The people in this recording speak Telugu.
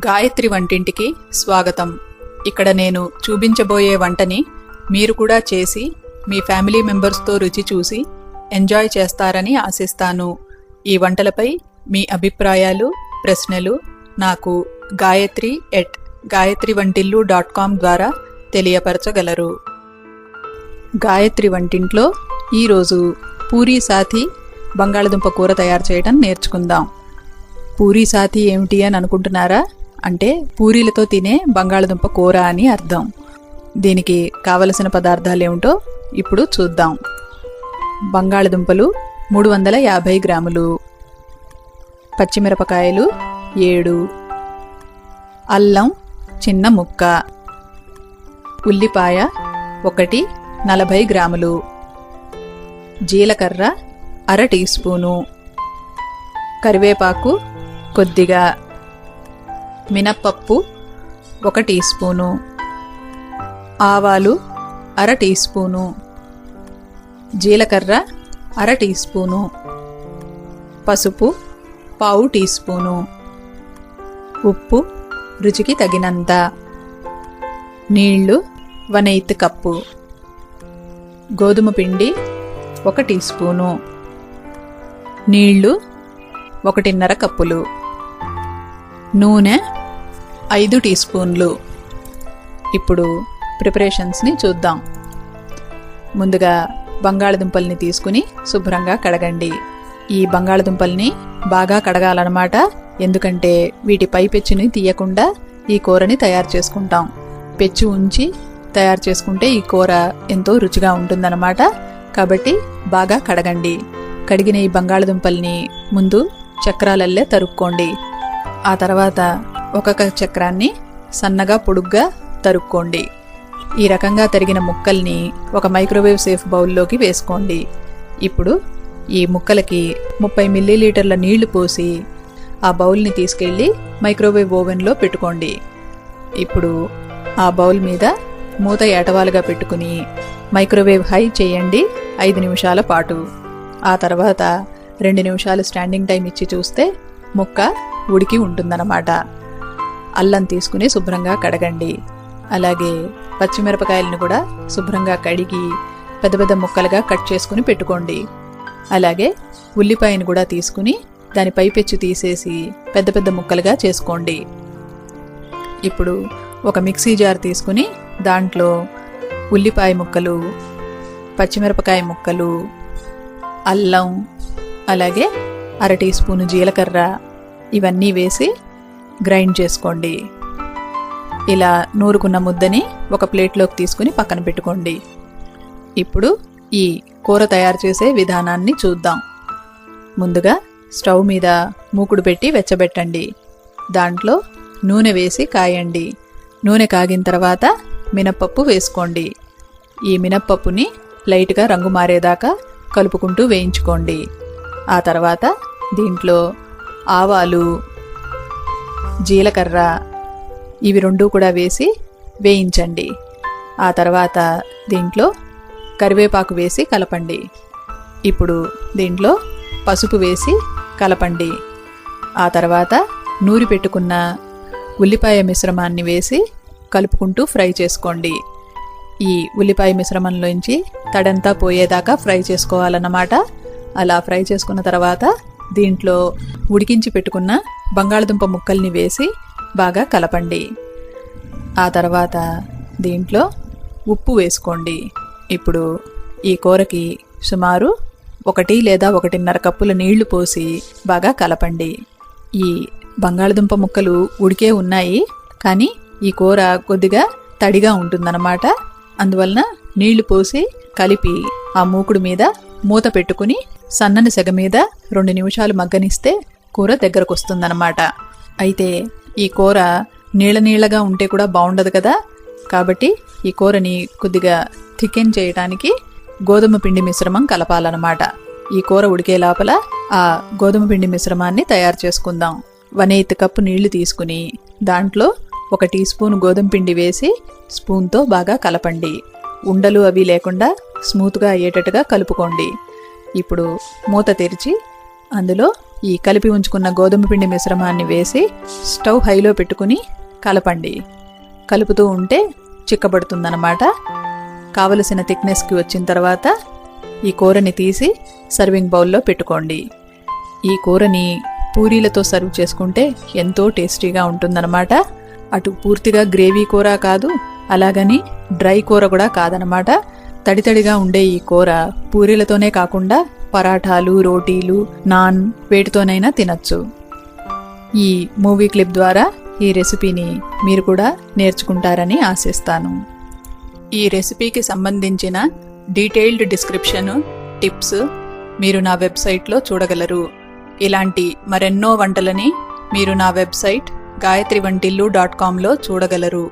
గాయత్రి వంటింటికి స్వాగతం. ఇక్కడ నేను చూపించబోయే వంటని మీరు కూడా చేసి మీ ఫ్యామిలీ మెంబర్స్తో రుచి చూసి ఎంజాయ్ చేస్తారని ఆశిస్తాను. ఈ వంటలపై మీ అభిప్రాయాలు, ప్రశ్నలు నాకు gayatri@gayatrivantillu.com ద్వారా తెలియపరచగలరు. గాయత్రి వంటింట్లో ఈరోజు పూరీ సాథీ బంగాళదుంప కూర తయారు చేయడం నేర్చుకుందాం. పూరీ సాథీ ఏమిటి అని అనుకుంటున్నారా? అంటే పూరీలతో తినే బంగాళదుంప కూర అని అర్థం. దీనికి కావలసిన పదార్థాలు ఏమిటో ఇప్పుడు చూద్దాం. బంగాళదుంపలు 350 గ్రాములు, పచ్చిమిరపకాయలు 7, అల్లం చిన్న ముక్క, ఉల్లిపాయ 1 40 గ్రాములు, జీలకర్ర 1/2 టీ స్పూను, కరివేపాకు కొద్దిగా, మినప్పప్పు 1 టీ స్పూను, ఆవాలు 1/2 టీ స్పూను, జీలకర్ర 1/2 టీ స్పూను, పసుపు 1/4 టీ స్పూను, ఉప్పు రుచికి తగినంత, నీళ్లు 1/8 కప్పు, గోధుమ పిండి 1 టీ స్పూను, నీళ్లు 1.5 కప్పులు, నూనె 5 టీ స్పూన్లు. ఇప్పుడు ప్రిపరేషన్స్ని చూద్దాం. ముందుగా బంగాళదుంపల్ని తీసుకుని శుభ్రంగా కడగండి. ఈ బంగాళదుంపల్ని బాగా కడగాలన్నమాట, ఎందుకంటే వీటి పై పెచ్చుని తీయకుండా ఈ కూరని తయారు చేసుకుంటాం. పెచ్చు ఉంచి తయారు చేసుకుంటే ఈ కూర ఎంతో రుచిగా ఉంటుందన్నమాట. కాబట్టి బాగా కడగండి. కడిగిన ఈ బంగాళదుంపల్ని ముందు చక్రాలల్లే తరుక్కోండి. ఆ తర్వాత ఒక్కొక్క చక్రాన్ని సన్నగా పొడుగ్గా తరుక్కోండి. ఈ రకంగా తరిగిన ముక్కల్ని ఒక మైక్రోవేవ్ సేఫ్ బౌల్లోకి వేసుకోండి. ఇప్పుడు ఈ ముక్కలకి 30 మిల్లీలీటర్ల నీళ్లు పోసి ఆ బౌల్ని తీసుకెళ్లి మైక్రోవేవ్ ఓవెన్లో పెట్టుకోండి. ఇప్పుడు ఆ బౌల్ మీద మూత ఏటవాలుగా పెట్టుకుని మైక్రోవేవ్ హై చేయండి 5 నిమిషాల పాటు. ఆ తర్వాత 2 నిమిషాలు స్టాండింగ్ టైం ఇచ్చి చూస్తే ముక్క ఉడికి ఉంటుందన్నమాట. అల్లం తీసుకుని శుభ్రంగా కడగండి. అలాగే పచ్చిమిరపకాయలను కూడా శుభ్రంగా కడిగి పెద్ద పెద్ద ముక్కలుగా కట్ చేసుకుని పెట్టుకోండి. అలాగే ఉల్లిపాయను కూడా తీసుకుని దాని పైపెచ్చు తీసేసి పెద్ద పెద్ద ముక్కలుగా చేసుకోండి. ఇప్పుడు ఒక మిక్సీ జార్ తీసుకుని దాంట్లో ఉల్లిపాయ ముక్కలు, పచ్చిమిరపకాయ ముక్కలు, అల్లం, అలాగే 1/2 టీ స్పూను జీలకర్ర ఇవన్నీ వేసి గ్రైండ్ చేసుకోండి. ఇలా నూరుకున్న ముద్దని ఒక ప్లేట్లోకి తీసుకుని పక్కన పెట్టుకోండి. ఇప్పుడు ఈ కూర తయారు చేసే విధానాన్ని చూద్దాం. ముందుగా స్టవ్ మీద మూకుడు పెట్టి వెచ్చబెట్టండి. దాంట్లో నూనె వేసి కాయండి. నూనె కాగిన తర్వాత మినప్పప్పు వేసుకోండి. ఈ మినప్పప్పుని లైట్గా రంగు మారేదాకా కలుపుకుంటూ వేయించుకోండి. ఆ తర్వాత దీంట్లో ఆవాలు, జీలకర్ర ఇవి 2 కూడా వేసి వేయించండి. ఆ తర్వాత దీంట్లో కరివేపాకు వేసి కలపండి. ఇప్పుడు దీంట్లో పసుపు వేసి కలపండి. ఆ తర్వాత నూరి పెట్టుకున్న ఉల్లిపాయ మిశ్రమాన్ని వేసి కలుపుకుంటూ ఫ్రై చేసుకోండి. ఈ ఉల్లిపాయ మిశ్రమంలోంచి తడంతా పోయేదాకా ఫ్రై చేసుకోవాలన్నమాట. అలా ఫ్రై చేసుకున్న తర్వాత దీంట్లో ఉడికించి పెట్టుకున్న బంగాళదుంప ముక్కల్ని వేసి బాగా కలపండి. ఆ తర్వాత దీంట్లో ఉప్పు వేసుకోండి. ఇప్పుడు ఈ కూరకి సుమారు 1 లేదా 1.5 కప్పుల నీళ్లు పోసి బాగా కలపండి. ఈ బంగాళదుంప ముక్కలు ఉడికే ఉన్నాయి, కానీ ఈ కూర కొద్దిగా తడిగా ఉంటుందన్నమాట. అందువలన నీళ్లు పోసి కలిపి ఆ మూకుడు మీద మూత పెట్టుకుని సన్నని సెగ మీద 2 నిమిషాలు మగ్గనిస్తే కూర దగ్గరకు వస్తుందన్నమాట. అయితే ఈ కూర నీళ్ళగా ఉంటే కూడా బాగుండదు కదా, కాబట్టి ఈ కూరని కొద్దిగా థికెన్ చేయడానికి గోధుమ పిండి మిశ్రమం కలపాలన్నమాట. ఈ కూర ఉడికే లోపల ఆ గోధుమ పిండి మిశ్రమాన్ని తయారు చేసుకుందాం. 1/8 కప్పు నీళ్లు తీసుకుని దాంట్లో 1 టీ స్పూన్ గోధుమ పిండి వేసి స్పూన్తో బాగా కలపండి. ఉండలు అవి లేకుండా స్మూత్గా అయ్యేటట్టుగా కలుపుకోండి. ఇప్పుడు మూత తెరిచి అందులో ఈ కలిపి ఉంచుకున్న గోధుమ పిండి మిశ్రమాన్ని వేసి స్టవ్ హైలో పెట్టుకుని కలపండి. కలుపుతూ ఉంటే చిక్కబడుతుందన్నమాట. కావలసిన థిక్నెస్కి వచ్చిన తర్వాత ఈ కూరని తీసి సర్వింగ్ బౌల్లో పెట్టుకోండి. ఈ కూరని పూరీలతో సర్వ్ చేసుకుంటే ఎంతో టేస్టీగా ఉంటుందన్నమాట. అటు పూర్తిగా గ్రేవీ కూర కాదు, అలాగని డ్రై కూర కూడా కాదనమాట. తడితడిగా ఉండే ఈ కూర పూరీలతోనే కాకుండా పరాఠాలు, రోటీలు, నాన్ వేటితోనైనా తినచ్చు. ఈ మూవీ క్లిప్ ద్వారా ఈ రెసిపీని మీరు కూడా నేర్చుకుంటారని ఆశిస్తాను. ఈ రెసిపీకి సంబంధించిన డీటెయిల్డ్ డిస్క్రిప్షన్, టిప్స్ మీరు నా వెబ్సైట్లో చూడగలరు. ఇలాంటి మరెన్నో వంటలని మీరు నా వెబ్సైట్ gayatrivantillu.com లో చూడగలరు.